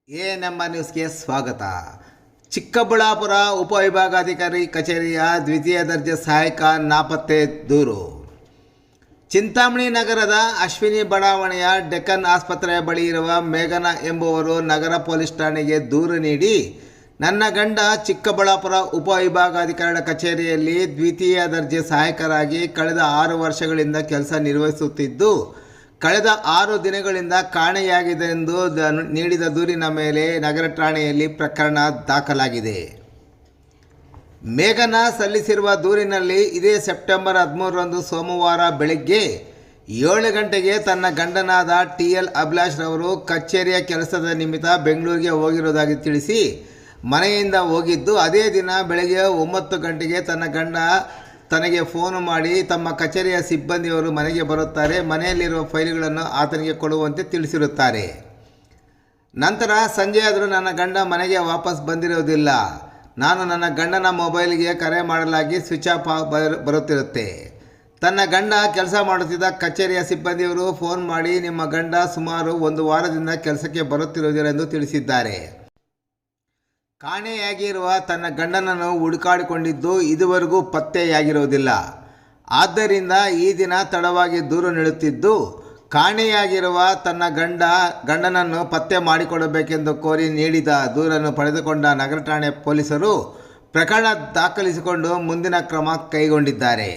ನಮ್ಮ ನ್ಯೂಸ್ಗೆ ಸ್ವಾಗತ. ಚಿಕ್ಕಬಳ್ಳಾಪುರ ಉಪವಿಭಾಗಾಧಿಕಾರಿ ಕಚೇರಿಯ ದ್ವಿತೀಯ ದರ್ಜೆ ಸಹಾಯಕ ನಾಪತ್ತೆ ದೂರು. ಚಿಂತಾಮಣಿ ನಗರದ ಅಶ್ವಿನಿ ಬಡಾವಣೆಯ ಡೆಕ್ಕನ್ ಆಸ್ಪತ್ರೆಯ ಬಳಿ ಇರುವ ಮೇಘನಾ ಎಂಬುವರು ನಗರ ಪೊಲೀಸ್ ಠಾಣೆಗೆ ದೂರು ನೀಡಿ, ನನ್ನ ಗಂಡ ಚಿಕ್ಕಬಳ್ಳಾಪುರ ಉಪವಿಭಾಗಾಧಿಕಾರಿಗಳ ಕಚೇರಿಯಲ್ಲಿ ದ್ವಿತೀಯ ದರ್ಜೆ ಸಹಾಯಕರಾಗಿ ಕಳೆದ 6 ವರ್ಷಗಳಿಂದ ಕೆಲಸ ನಿರ್ವಹಿಸುತ್ತಿದ್ದು, ಕಳೆದ 6 ದಿನಗಳಿಂದ ಕಾಣೆಯಾಗಿದೆ ಎಂದು ನೀಡಿದ ದೂರಿನ ಮೇಲೆ ನಗರ ಠಾಣೆಯಲ್ಲಿ ಪ್ರಕರಣ ದಾಖಲಾಗಿದೆ. ಮೇಘನಾ ಸಲ್ಲಿಸಿರುವ ದೂರಿನಲ್ಲಿ ಇದೇ ಸೆಪ್ಟೆಂಬರ್ 13ರಂದು ಸೋಮವಾರ ಬೆಳಗ್ಗೆ 7 ಗಂಟೆಗೆ ತನ್ನ ಗಂಡನಾದ TL ಅಭಿಲಾಷ್ ರವರು ಕಚೇರಿಯ ಕೆಲಸದ ನಿಮಿತ್ತ ಬೆಂಗಳೂರಿಗೆ ಹೋಗಿರುವುದಾಗಿ ತಿಳಿಸಿ ಮನೆಯಿಂದ ಹೋಗಿದ್ದು, ಅದೇ ದಿನ ಬೆಳಗ್ಗೆ 9 ಗಂಟೆಗೆ ತನ್ನ ಗಂಡ ತನಗೆ ಫೋನ್ ಮಾಡಿ ತಮ್ಮ ಕಚೇರಿಯ ಸಿಬ್ಬಂದಿಯವರು ಮನೆಗೆ ಬರುತ್ತಾರೆ, ಮನೆಯಲ್ಲಿರುವ ಫೈಲ್ಗಳನ್ನು ಆತನಿಗೆ ಕೊಡುವಂತೆ ತಿಳಿಸಿರುತ್ತಾರೆ. ನಂತರ ಸಂಜೆಯಾದರೂ ನನ್ನ ಗಂಡ ಮನೆಗೆ ವಾಪಸ್ ಬಂದಿರುವುದಿಲ್ಲ. ನಾನು ನನ್ನ ಗಂಡನ ಮೊಬೈಲ್ಗೆ ಕರೆ ಮಾಡಲಾಗಿ ಸ್ವಿಚ್ ಆಫ್ ಬರುತ್ತಿರುತ್ತೆ. ತನ್ನ ಗಂಡ ಕೆಲಸ ಮಾಡುತ್ತಿದ್ದ ಕಚೇರಿಯ ಸಿಬ್ಬಂದಿಯವರು ಫೋನ್ ಮಾಡಿ, ನಿಮ್ಮ ಗಂಡ ಸುಮಾರು 1 ವಾರದಿಂದ ಕೆಲಸಕ್ಕೆ ಬರುತ್ತಿರುವುದಿಲ್ಲ ಎಂದು ತಿಳಿಸಿದ್ದಾರೆ. ಕಾಣೆಯಾಗಿರುವ ತನ್ನ ಗಂಡನನ್ನು ಹುಡುಕಾಡಿಕೊಂಡಿದ್ದು ಇದುವರೆಗೂ ಪತ್ತೆಯಾಗಿರುವುದಿಲ್ಲ. ಆದ್ದರಿಂದ ಈ ದಿನ ತಡವಾಗಿ ದೂರು ನೀಡುತ್ತಿದ್ದು, ಕಾಣೆಯಾಗಿರುವ ತನ್ನ ಗಂಡನನ್ನು ಪತ್ತೆ ಮಾಡಿಕೊಡಬೇಕೆಂದು ಕೋರಿ ನೀಡಿದ ದೂರನ್ನು ಪಡೆದುಕೊಂಡ ನಗರ ಠಾಣೆ ಪೊಲೀಸರು ಪ್ರಕರಣ ದಾಖಲಿಸಿಕೊಂಡು ಮುಂದಿನ ಕ್ರಮ ಕೈಗೊಂಡಿದ್ದಾರೆ.